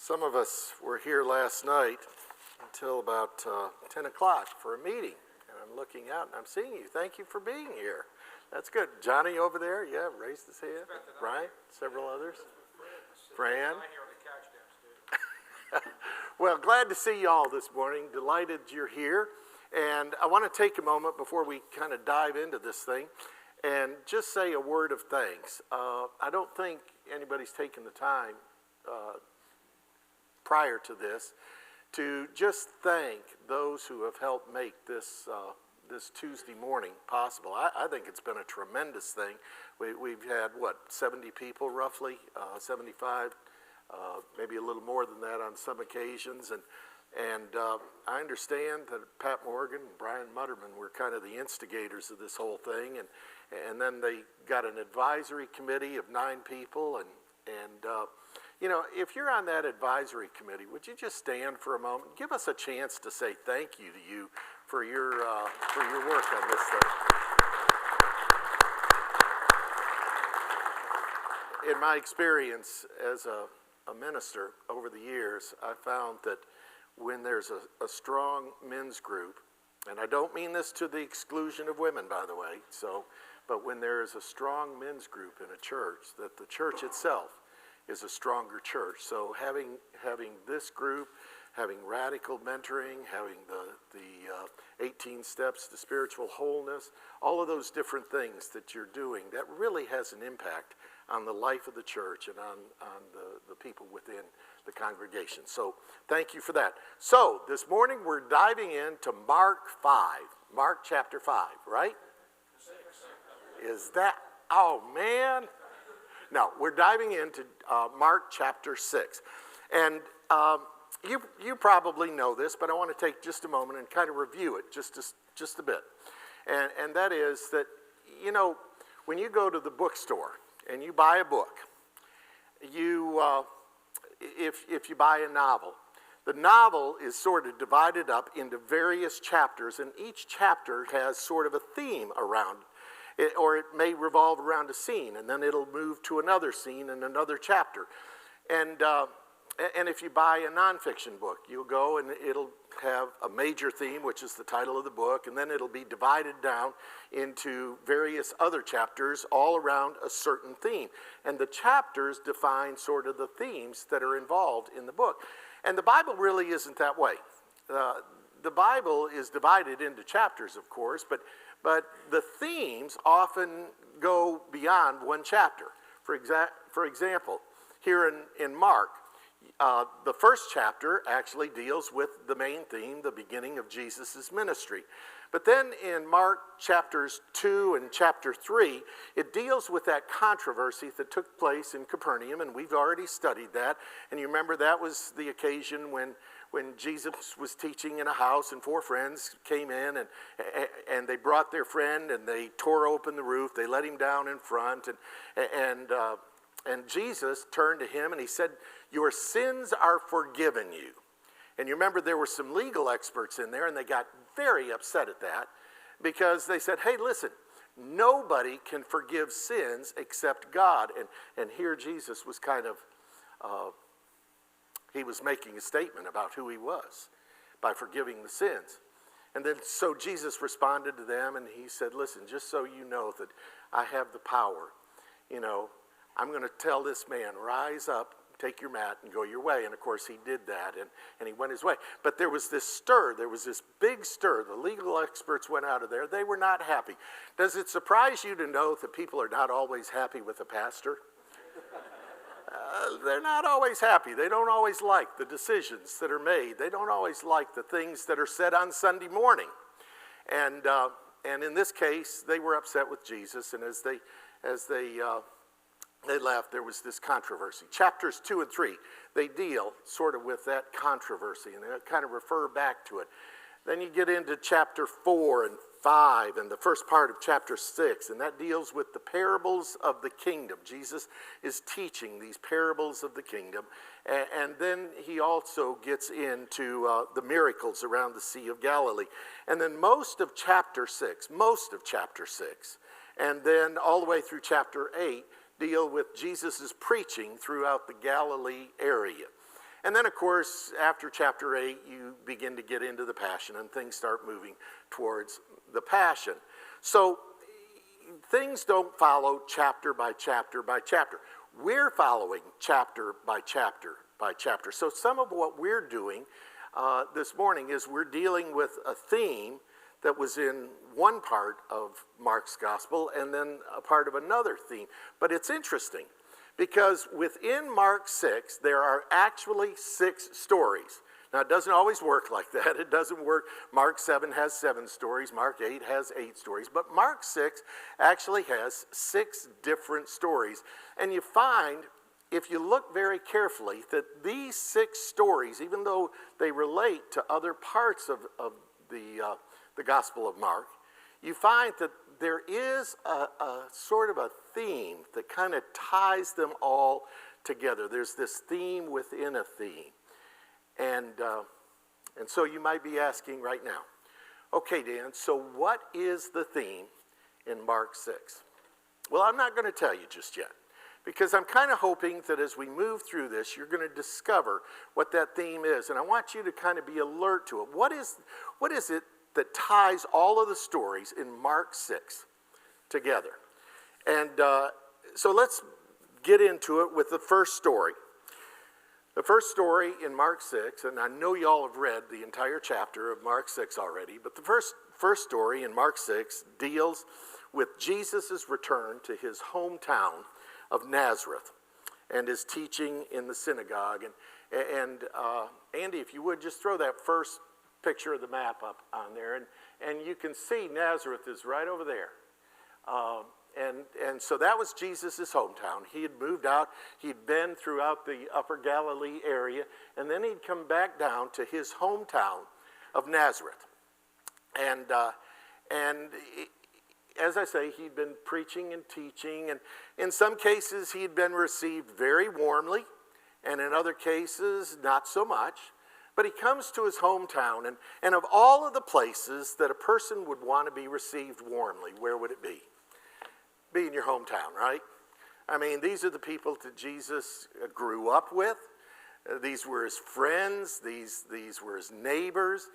Some of us were here last night until about 10 o'clock for a meeting. And I'm looking out and I'm seeing you. Thank you for being here. That's good. Johnny over there, yeah, raised his hand. Brian, several others. Fran. Well, glad to see you all this morning. Delighted you're here. And I want to take a moment before we kind of dive into this thing and just say a word of thanks. I don't think anybody's taken the time prior to this to just thank those who have helped make this this Tuesday morning possible. I think it's been a tremendous thing. We've had, 70 people roughly, 75, maybe a little more than that on some occasions. And I understand that Pat Morgan and Brian Mutterman were kind of the instigators of this whole thing. And then they got an advisory committee of 9 people. And you know, if you're on that advisory committee, would you just stand for a moment? Give us a chance to say thank you to you for your work on this thing. In my experience as a minister over the years, I found that when there's a strong men's group, and I don't mean this to the exclusion of women, by the way, but when there is a strong men's group in a church, that the church itself is a stronger church. So having this group, having radical mentoring, having the 18 steps to spiritual wholeness, all of those different things that you're doing, that really has an impact on the life of the church and on the people within the congregation. So thank you for that. So this morning we're diving into Mark 5, Mark chapter 5, right? Is that, oh man. No, we're diving into Mark chapter 6. And you probably know this, but I want to take just a moment and kind of review it just a bit. And that is that, you know, when you go to the bookstore and you buy a book, if you buy a novel, the novel is sort of divided up into various chapters, and each chapter has sort of a theme around it, or it may revolve around a scene, and then it'll move to another scene in another chapter. And if you buy a nonfiction book, you'll go and it'll have a major theme, which is the title of the book, and then it'll be divided down into various other chapters all around a certain theme. And the chapters define sort of the themes that are involved in the book. And the Bible really isn't that way. The Bible is divided into chapters, of course, but the themes often go beyond one chapter. For example, here in Mark, the first chapter actually deals with the main theme, the beginning of Jesus' ministry. But then in Mark chapters 2 and chapter 3, it deals with that controversy that took place in Capernaum, and we've already studied that. And you remember that was the occasion when Jesus was teaching in a house and 4 friends came in and they brought their friend and they tore open the roof. They let him down in front and Jesus turned to him and he said, "Your sins are forgiven you." And you remember there were some legal experts in there and they got very upset at that because they said, "Hey, listen, nobody can forgive sins except God." And here Jesus was kind of, he was making a statement about who he was by forgiving the sins. And then so Jesus responded to them and he said, "Listen, just so you know that I have the power, you know, I'm going to tell this man, rise up, take your mat and go your way." And of course he did that and he went his way. But there was this stir, there was this big stir. The legal experts went out of there. They were not happy. Does it surprise you to know that people are not always happy with a pastor? They're not always happy. They don't always like the decisions that are made. They don't always like the things that are said on Sunday morning. And in this case, they were upset with Jesus. And as they left, there was this controversy. Chapters 2 and 3, they deal sort of with that controversy and they kind of refer back to it. Then you get into chapter 4 and 5 and the first part of chapter 6, and that deals with the parables of the kingdom. Jesus is teaching these parables of the kingdom. And then he also gets into the miracles around the Sea of Galilee. And then most of chapter 6, and then all the way through chapter 8, deal with Jesus' preaching throughout the Galilee area. And then, of course, after chapter 8, you begin to get into the Passion, and things start moving towards the Passion. So things don't follow chapter by chapter by chapter. We're following chapter by chapter by chapter. So some of what we're doing this morning is we're dealing with a theme that was in one part of Mark's gospel and then a part of another theme. But it's interesting because within Mark 6, there are actually 6 stories. Now, it doesn't always work like that. It doesn't work. Mark 7 has 7 stories. Mark 8 has 8 stories. But Mark 6 actually has 6 different stories. And you find, if you look very carefully, that these 6 stories, even though they relate to other parts of the Gospel of Mark, you find that there is a sort of a theme that kind of ties them all together. There's this theme within a theme. And so you might be asking right now, okay, Dan, so what is the theme in Mark 6? Well, I'm not going to tell you just yet, because I'm kind of hoping that as we move through this, you're going to discover what that theme is. And I want you to kind of be alert to it. What is it that ties all of the stories in Mark 6 together? And so let's get into it with the first story. The first story in Mark 6, and I know you all have read the entire chapter of Mark 6 already, but the first story in Mark 6 deals with Jesus' return to his hometown of Nazareth and his teaching in the synagogue. And Andy, if you would, just throw that first picture of the map up on there, and you can see Nazareth is right over there. And so that was Jesus' hometown. He had moved out. He'd been throughout the upper Galilee area, and then he'd come back down to his hometown of Nazareth. And as I say, he'd been preaching and teaching, and in some cases he'd been received very warmly, and in other cases not so much. But he comes to his hometown, and of all of the places that a person would want to be received warmly, where would it be? Be in your hometown, right? I mean, these are the people that Jesus grew up with. These were his friends. These were his neighbors.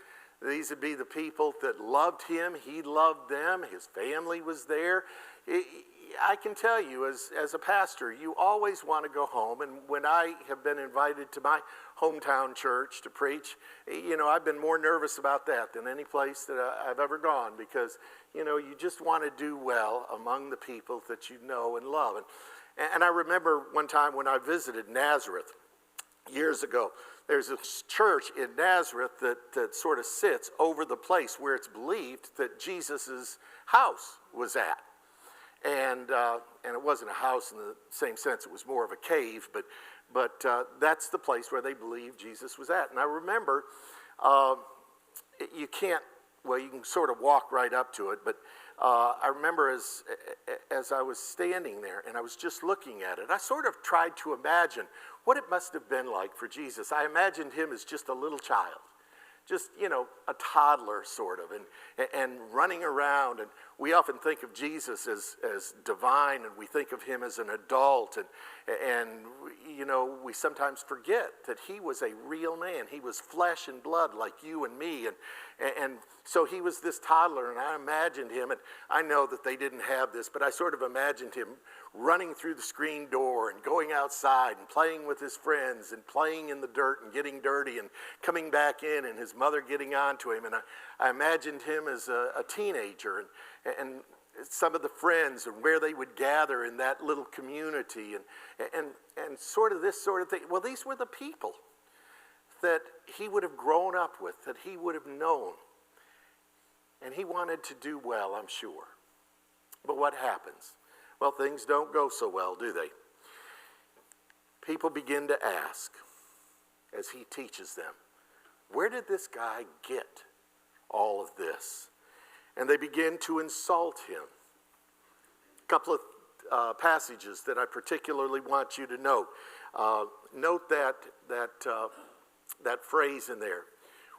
These would be the people that loved him. He loved them. His family was there. I can tell you, as a pastor, you always want to go home. And when I have been invited to my hometown church to preach, I've been more nervous about that than any place that I've ever gone, because, you just want to do well among the people that you know and love. And I remember one time when I visited Nazareth years ago, there's a church in Nazareth that sort of sits over the place where it's believed that Jesus' house was at. And it wasn't a house in the same sense, it was more of a cave, but that's the place where they believed Jesus was at. And I remember, you can sort of walk right up to it, but I remember as I was standing there and I was just looking at it, I sort of tried to imagine what it must have been like for Jesus. I imagined him as just a little child, just, a toddler sort of, and running around. And we often think of Jesus as divine, and we think of him as an adult, and we sometimes forget that he was a real man. He was flesh and blood like you and me, and so he was this toddler, and I imagined him, and I know that they didn't have this, but I sort of imagined him running through the screen door and going outside and playing with his friends and playing in the dirt and getting dirty and coming back in, and his mother getting on to him. And I imagined him as a teenager and some of the friends and where they would gather in that little community and sort of this sort of thing. Well, these were the people that he would have grown up with, that he would have known. And he wanted to do well, I'm sure. But what happens? Well, things don't go so well, do they? People begin to ask, as he teaches them, where did this guy get all of this? And they begin to insult him. A couple of passages that I particularly want you to note. Note that phrase in there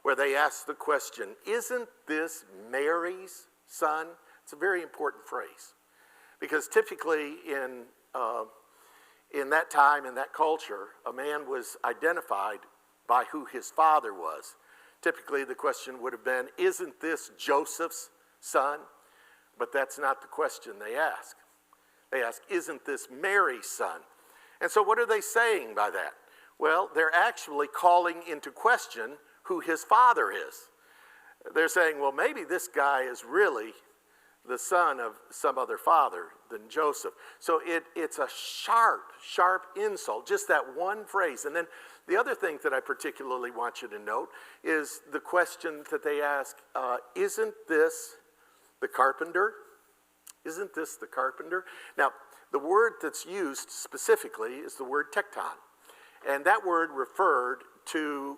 where they ask the question, isn't this Mary's son? It's a very important phrase, because typically in that time, in that culture, a man was identified by who his father was. Typically, the question would have been, isn't this Joseph's son? But that's not the question they ask. They ask, isn't this Mary's son? And so what are they saying by that? Well, they're actually calling into question who his father is. They're saying, well, maybe this guy is really the son of some other father than Joseph. So it's a sharp insult, just that one phrase. And then the other thing that I particularly want you to note is the question that they ask, isn't this the carpenter? Isn't this the carpenter? Now, the word that's used specifically is the word tekton. And that word referred to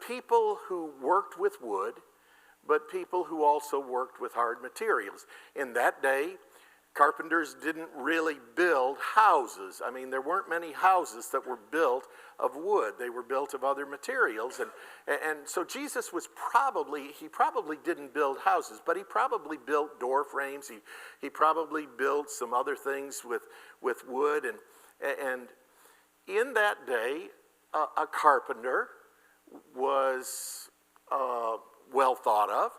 people who worked with wood, but people who also worked with hard materials. In that day, carpenters didn't really build houses. I mean, there weren't many houses that were built of wood. They were built of other materials. And so Jesus was he probably didn't build houses, but he probably built door frames. He probably built some other things with wood. And in that day, a carpenter was well thought of,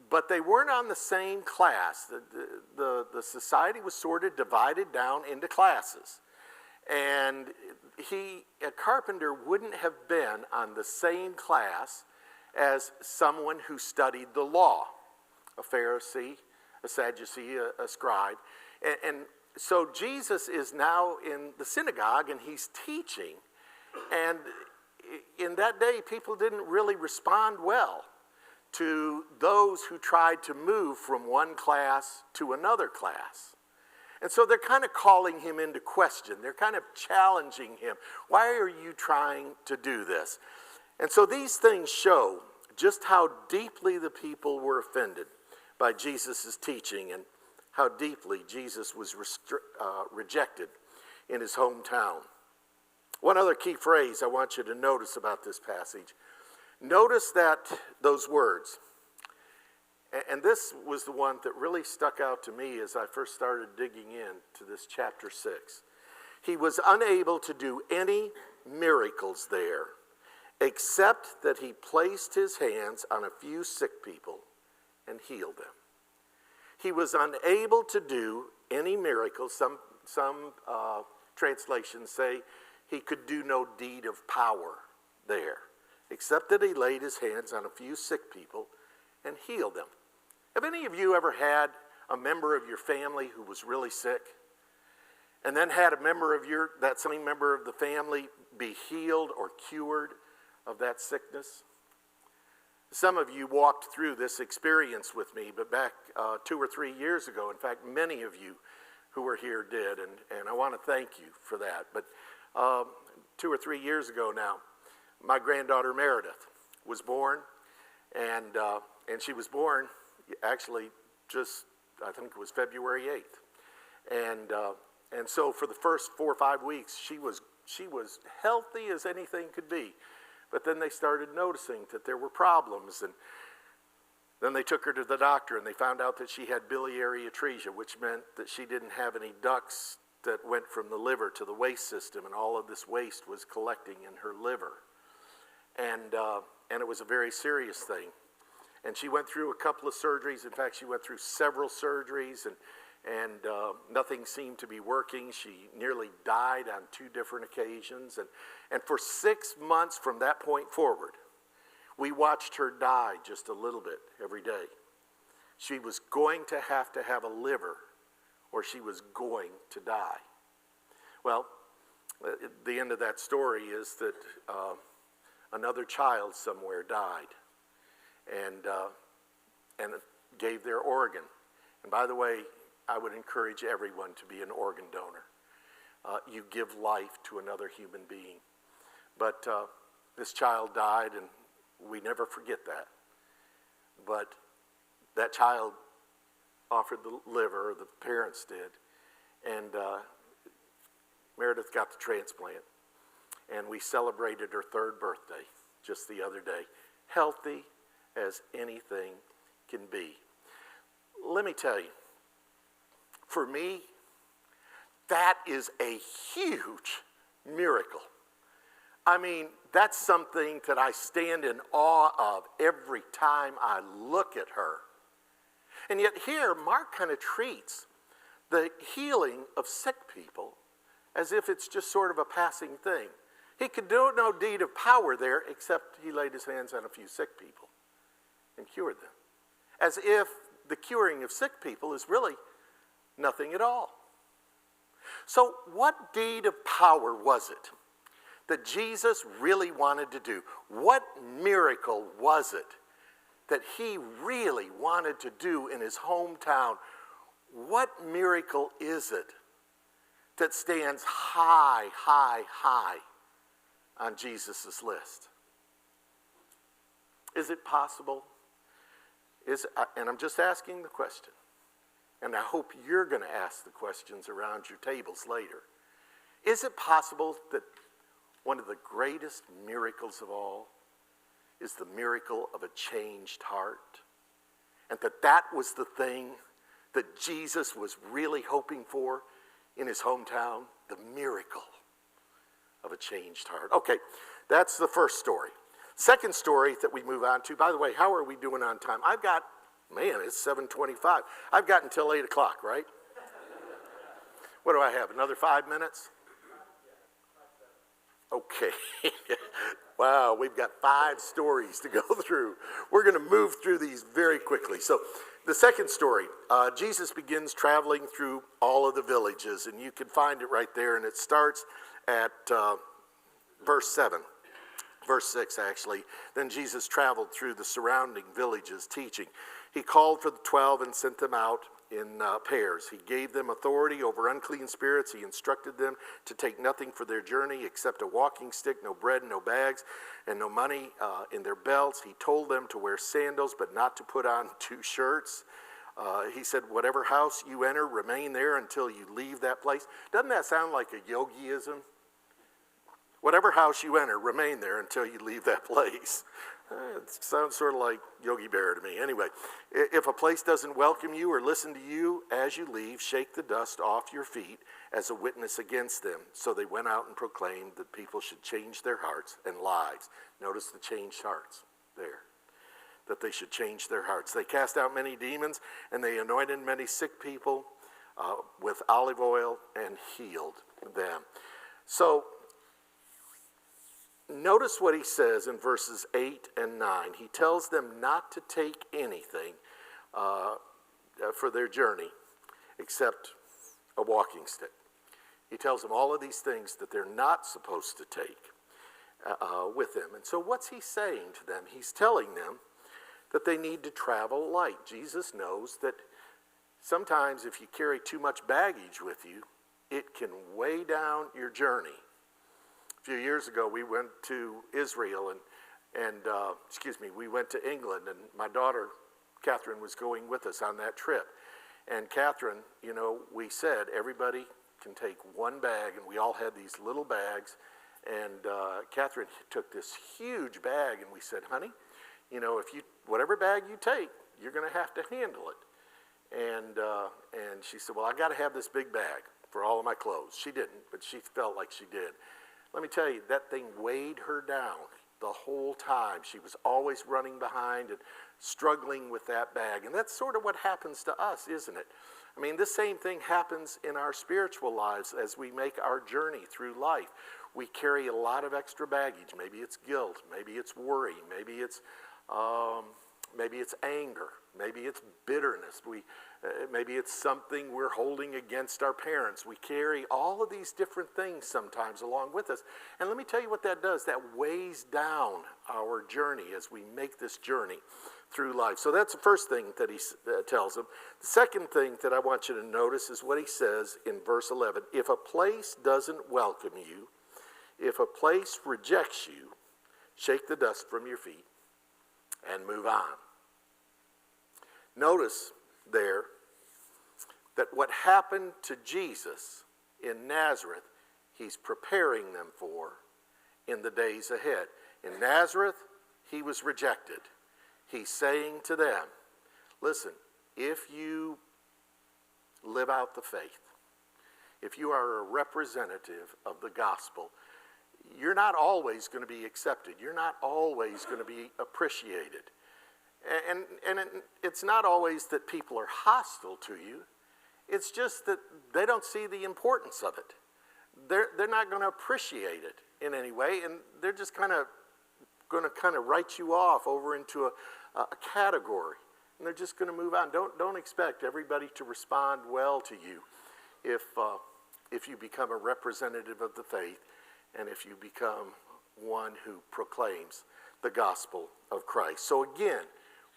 but they weren't on the same class. The society was sort of divided down into classes. And a carpenter wouldn't have been on the same class as someone who studied the law, a Pharisee, a Sadducee, a scribe. And so Jesus is now in the synagogue and he's teaching. And in that day, people didn't really respond well to those who tried to move from one class to another class. And so they're kind of calling him into question. They're kind of challenging him. Why are you trying to do this? And so these things show just how deeply the people were offended by Jesus' teaching and how deeply Jesus was rejected in his hometown. One other key phrase I want you to notice about this passage. Notice that those words, and this was the one that really stuck out to me as I first started digging into this chapter 6. He was unable to do any miracles there, except that he placed his hands on a few sick people and healed them. He was unable to do any miracles. Some translations say he could do no deed of power there, except that he laid his hands on a few sick people and healed them. Have any of you ever had a member of your family who was really sick, and then had that same member of the family be healed or cured of that sickness? Some of you walked through this experience with me, but back 2 or 3 years ago, in fact, many of you who were here did, and I want to thank you for that. But 2 or 3 years ago now, my granddaughter Meredith was born, and she was born actually just, I think it was February 8th. And so for the first 4 or 5 weeks, she was healthy as anything could be. But then they started noticing that there were problems, and then they took her to the doctor, and they found out that she had biliary atresia, which meant that she didn't have any ducts that went from the liver to the waste system, and all of this waste was collecting in her liver. And it was a very serious thing. And she went through a couple of surgeries. In fact, she went through several surgeries, and nothing seemed to be working. She nearly died on 2 different occasions. And for 6 months from that point forward, we watched her die just a little bit every day. She was going to have a liver, or she was going to die. Well, the end of that story is that another child somewhere died and gave their organ. And by the way, I would encourage everyone to be an organ donor. You give life to another human being. But this child died, and we never forget that. But that child offered the liver, or the parents did, and Meredith got the transplant. And we celebrated her 3rd birthday just the other day. Healthy as anything can be. Let me tell you, for me, that is a huge miracle. I mean, that's something that I stand in awe of every time I look at her. And yet here, Mark kind of treats the healing of sick people as if it's just sort of a passing thing. He could do no deed of power there except he laid his hands on a few sick people and cured them. As if the curing of sick people is really nothing at all. So what deed of power was it that Jesus really wanted to do? What miracle was it that he really wanted to do in his hometown? What miracle is it that stands high, high, high on Jesus' list? Is it possible? And I'm just asking the question, and I hope you're going to ask the questions around your tables later. Is it possible that one of the greatest miracles of all is the miracle of a changed heart? And that was the thing that Jesus was really hoping for in his hometown, the miracle of a changed heart. Okay, that's the first story. Second story that we move on to, by the way, how are we doing on time? I've got, man, it's 7:25. I've got until 8 o'clock, right? What do I have, another 5 minutes? Okay. Wow, we've got 5 stories to go through. We're going to move through these very quickly. So the second story, Jesus begins traveling through all of the villages, and you can find it right there, and it starts at verse 7. Verse 6, actually. Then Jesus traveled through the surrounding villages teaching. He called for the 12 and sent them out in pairs. He gave them authority over unclean spirits. He instructed them to take nothing for their journey except a walking stick, no bread, no bags, and no money in their belts. He told them to wear sandals, but not to put on 2 shirts. He said, whatever house you enter, remain there until you leave that place. Doesn't that sound like a yogiism? Whatever house you enter, remain there until you leave that place. It sounds sort of like Yogi Berra to me. Anyway, if a place doesn't welcome you or listen to you as you leave, shake the dust off your feet as a witness against them. So they went out and proclaimed that people should change their hearts and lives. Notice the changed hearts there, that they should change their hearts. They cast out many demons, and they anointed many sick people with olive oil and healed them. So notice what he says in verses 8 and 9. He tells them not to take anything for their journey except a walking stick. He tells them all of these things that they're not supposed to take with them. And so what's he saying to them? He's telling them that they need to travel light. Jesus knows that sometimes if you carry too much baggage with you, it can weigh down your journey. A few years ago, we went to Israel and we went to England, and my daughter, Catherine, was going with us on that trip. And Catherine, we said everybody can take one bag, and we all had these little bags. And Catherine took this huge bag, and we said, honey, whatever bag you take, you're going to have to handle it. And she said, well, I got to have this big bag for all of my clothes. She didn't, but she felt like she did. Let me tell you, that thing weighed her down the whole time. She was always running behind and struggling with that bag. And that's sort of what happens to us, isn't it? I mean, the same thing happens in our spiritual lives as we make our journey through life. We carry a lot of extra baggage. Maybe it's guilt. Maybe it's worry. Maybe it's anger. Maybe it's bitterness. Maybe it's something we're holding against our parents. We carry all of these different things sometimes along with us. And let me tell you what that does. That weighs down our journey as we make this journey through life. So that's the first thing that he tells them. The second thing that I want you to notice is what he says in verse 11. If a place doesn't welcome you, if a place rejects you, shake the dust from your feet and move on. Notice there that what happened to Jesus in Nazareth, he's preparing them for in the days ahead. In Nazareth, he was rejected. He's saying to them, listen, if you live out the faith, if you are a representative of the gospel, you're not always going to be accepted. You're not always going to be appreciated. It's not always that people are hostile to you. It's just that they don't see the importance of it. They're not going to appreciate it in any way, and they're just going to write you off over into a category, and they're just going to move on. Don't expect everybody to respond well to you if you become a representative of the faith and if you become one who proclaims the gospel of Christ. So again,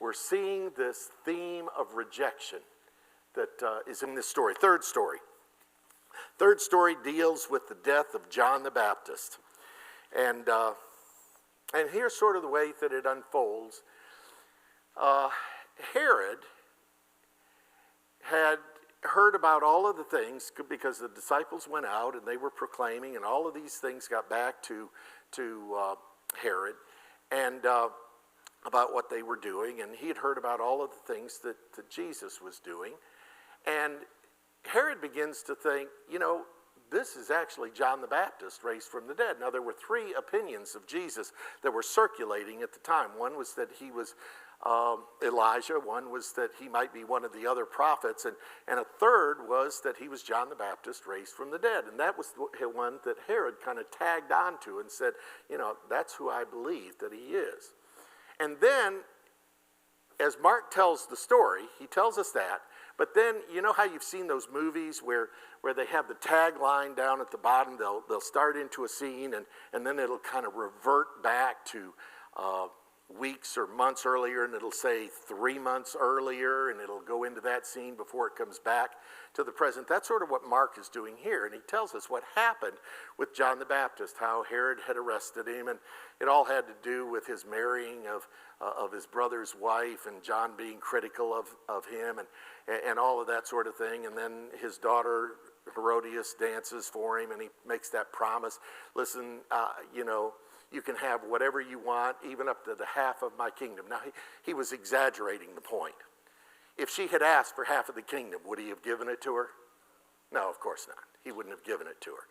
we're seeing this theme of rejection that is in this story. Third story deals with the death of John the Baptist. And here's sort of the way that it unfolds. Herod had heard about all of the things because the disciples went out and they were proclaiming, and all of these things got back to Herod and about what they were doing, and he had heard about all of the things that Jesus was doing. And Herod begins to think, this is actually John the Baptist raised from the dead. Now, there were three opinions of Jesus that were circulating at the time. One was that he was Elijah. One was that he might be one of the other prophets. And a third was that he was John the Baptist raised from the dead. And that was the one that Herod kind of tagged onto and said, that's who I believe that he is. And then, as Mark tells the story, he tells us that. But then, you know how you've seen those movies where they have the tagline down at the bottom? They'll start into a scene, and then it'll kind of revert back to weeks or months earlier, and it'll say 3 months earlier, and it'll go into that scene before it comes back to the present. That's sort of what Mark is doing here, and he tells us what happened with John the Baptist, how Herod had arrested him, and it all had to do with his marrying of his brother's wife, and John being critical of him, and all of that sort of thing. And then his daughter Herodias dances for him, and he makes that promise. Listen, you can have whatever you want, even up to the half of my kingdom. Now, he was exaggerating the point. If she had asked for half of the kingdom, would he have given it to her? No, of course not. He wouldn't have given it to her.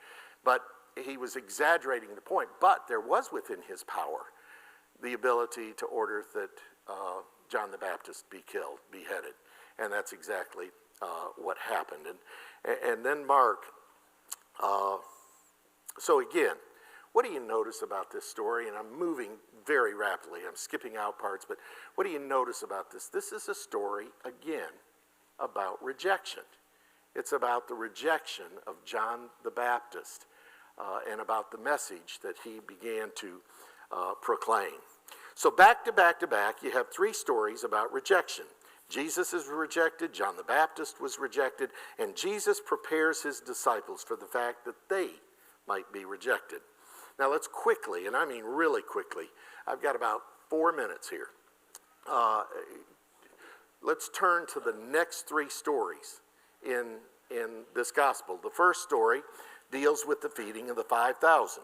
But he was exaggerating the point. But there was within his power the ability to order that John the Baptist be killed, beheaded. And that's exactly what happened. And then Mark, so again, what do you notice about this story? And I'm moving very rapidly. I'm skipping out parts, but what do you notice about this? This is a story, again, about rejection. It's about the rejection of John the Baptist and about the message that he began to proclaim. So back to back to back, you have three stories about rejection. Jesus is rejected, John the Baptist was rejected, and Jesus prepares his disciples for the fact that they might be rejected. Now let's quickly, and I mean really quickly, I've got about 4 minutes here. Let's turn to the next three stories in this gospel. The first story deals with the feeding of the 5,000.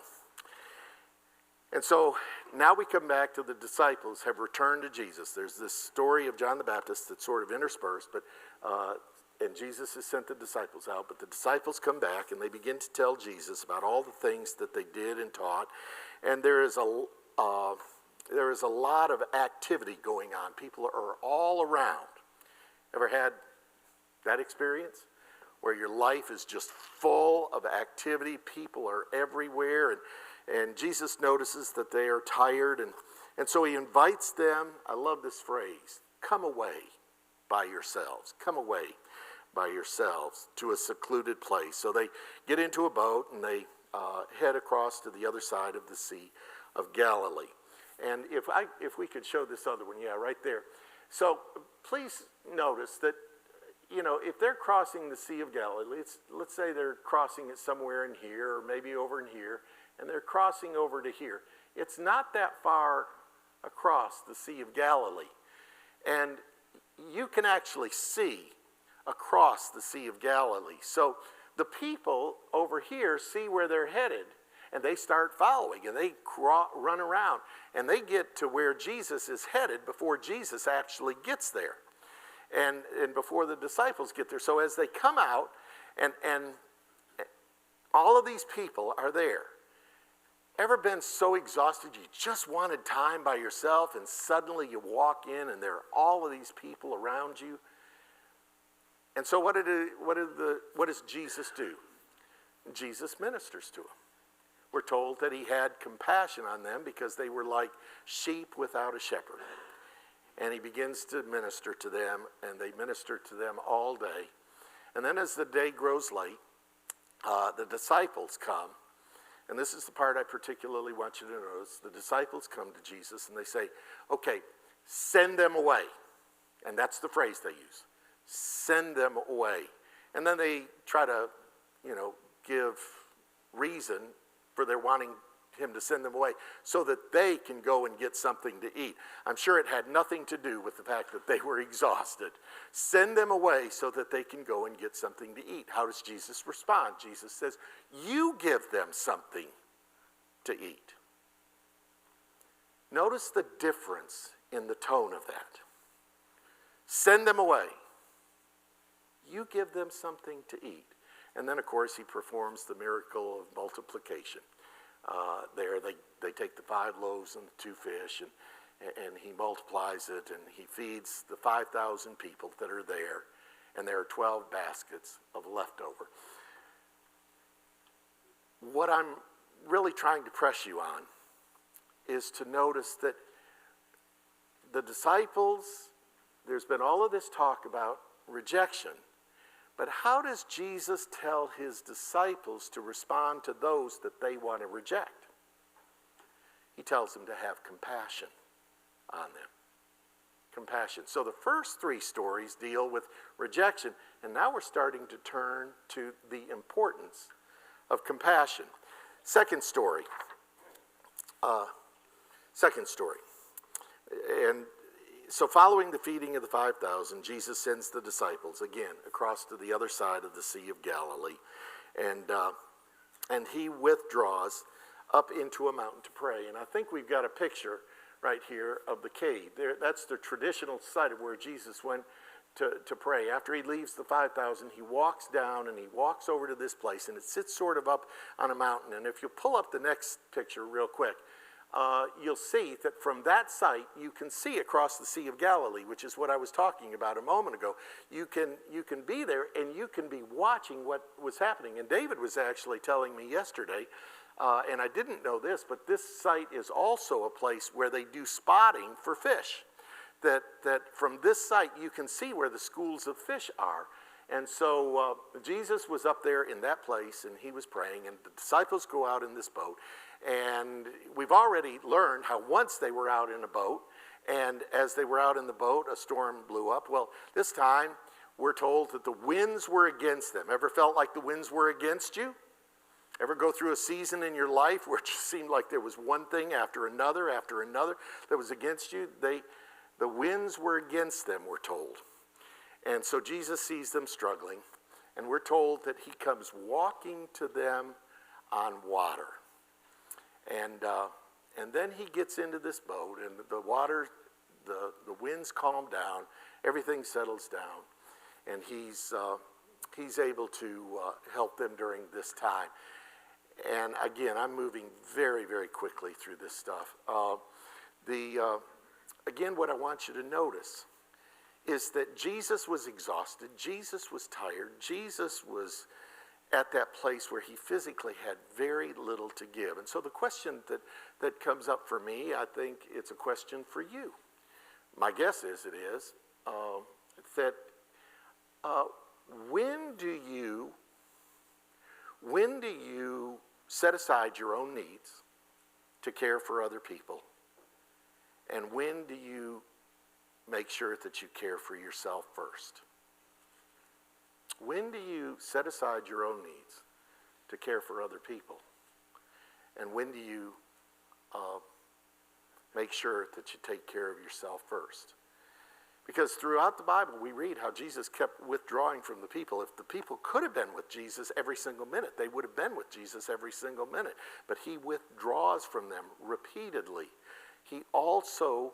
And so now we come back to the disciples have returned to Jesus. There's this story of John the Baptist that's sort of interspersed, and Jesus has sent the disciples out, but the disciples come back and they begin to tell Jesus about all the things that they did and taught. And there is a lot of activity going on. People are all around. Ever had that experience? Where your life is just full of activity, people are everywhere, and Jesus notices that they are tired, and so he invites them. I love this phrase, come away by yourselves. Come away by yourselves to a secluded place. So they get into a boat and they head across to the other side of the Sea of Galilee. And if we could show this other one, yeah, right there. So please notice that, if they're crossing the Sea of Galilee, let's say they're crossing it somewhere in here or maybe over in here, and they're crossing over to here. It's not that far across the Sea of Galilee. And you can actually see across the Sea of Galilee. So the people over here see where they're headed, and they start following, and they run around, and they get to where Jesus is headed before Jesus actually gets there, and before the disciples get there. So as they come out, and all of these people are there, Ever been so exhausted you just wanted time by yourself, and suddenly you walk in and there are all of these people around you? And so what does Jesus do? Jesus ministers to them. We're told that he had compassion on them because they were like sheep without a shepherd. And he begins to minister to them, and they minister to them all day. And then as the day grows late, the disciples come. And this is the part I particularly want you to notice. The disciples come to Jesus and they say, okay, send them away. And that's the phrase they use. Send them away. And then they try to, give reason for their wanting him to send them away so that they can go and get something to eat. I'm sure it had nothing to do with the fact that they were exhausted. Send them away so that they can go and get something to eat. How does Jesus respond? Jesus says, you give them something to eat. Notice the difference in the tone of that. Send them away. You give them something to eat. And then, of course, he performs the miracle of multiplication. There they take the 5 loaves and the 2 fish, and he multiplies it, and he feeds the 5,000 people that are there, and there are 12 baskets of leftover. What I'm really trying to press you on is to notice that the disciples, there's been all of this talk about rejection, but how does Jesus tell his disciples to respond to those that they want to reject? He tells them to have compassion on them. Compassion. So the first 3 stories deal with rejection, and now we're starting to turn to the importance of compassion. Second story. And so following the feeding of the 5,000, Jesus sends the disciples again across to the other side of the Sea of Galilee. And he withdraws up into a mountain to pray. And I think we've got a picture right here of the cave. That's the traditional site of where Jesus went to pray. After he leaves the 5,000, he walks down and he walks over to this place, and it sits sort of up on a mountain. And if you pull up the next picture real quick, you'll see that from that site you can see across the Sea of Galilee, which is what I was talking about a moment ago. You can be there and you can be watching what was happening. And David was actually telling me yesterday, and I didn't know this, but this site is also a place where they do spotting for fish. That from this site you can see where the schools of fish are. And so Jesus was up there in that place, and he was praying, and the disciples go out in this boat. And we've already learned how once they were out in a boat, and as they were out in the boat, a storm blew up. Well, this time we're told that the winds were against them. Ever felt like the winds were against you? Ever go through a season in your life where it just seemed like there was one thing after another that was against you? The winds were against them, we're told. And so Jesus sees them struggling, and we're told that he comes walking to them on water. And then he gets into this boat, and the water, the winds calm down, everything settles down, and he's able to help them during this time. And again, I'm moving very, very quickly through this stuff. Again, what I want you to notice is that Jesus was exhausted, Jesus was tired, Jesus was at that place where he physically had very little to give. And so the question that comes up for me, I think it's a question for you. My guess is it is, that when do you set aside your own needs to care for other people? And when do you make sure that you care for yourself first? When do you set aside your own needs to care for other people? And when do you make sure that you take care of yourself first? Because throughout the Bible, we read how Jesus kept withdrawing from the people. If the people could have been with Jesus every single minute, they would have been with Jesus every single minute. But he withdraws from them repeatedly. He also,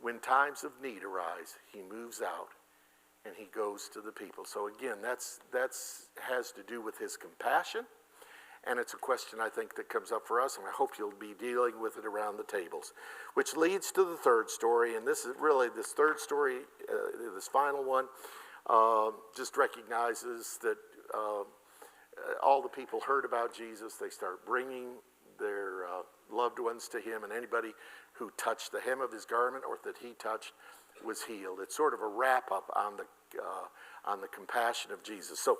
when times of need arise, he moves out and he goes to the people. So again, that's has to do with his compassion, And it's a question I think that comes up for us, and I hope you'll be dealing with it around the tables. Which leads to the third story, and this is really, this third story, this final one, just recognizes that all the people heard about Jesus. They start bringing their loved ones to him, and anybody who touched the hem of his garment or that he touched was healed. It's sort of a wrap-up on the compassion of Jesus. So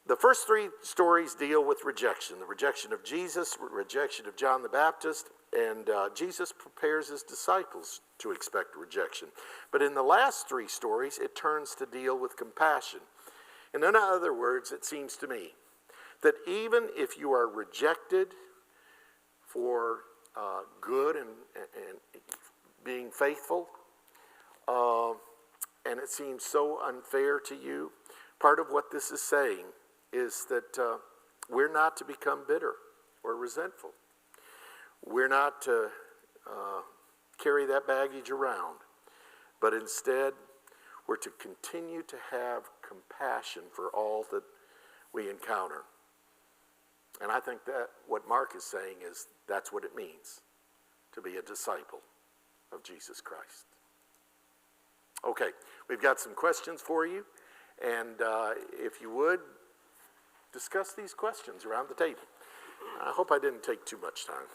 the first three stories deal with rejection. The rejection of Jesus, rejection of John the Baptist, and Jesus prepares his disciples to expect rejection. But in the last three stories, it turns to deal with compassion. And in other words, it seems to me that even if you are rejected for good and being faithful, and it seems so unfair to you, part of what this is saying is that we're not to become bitter or resentful. We're not to carry that baggage around, but instead we're to continue to have compassion for all that we encounter. And I think that what Mark is saying is that's what it means to be a disciple of Jesus Christ. Okay, we've got some questions for you, and if you would, discuss these questions around the table. I hope I didn't take too much time.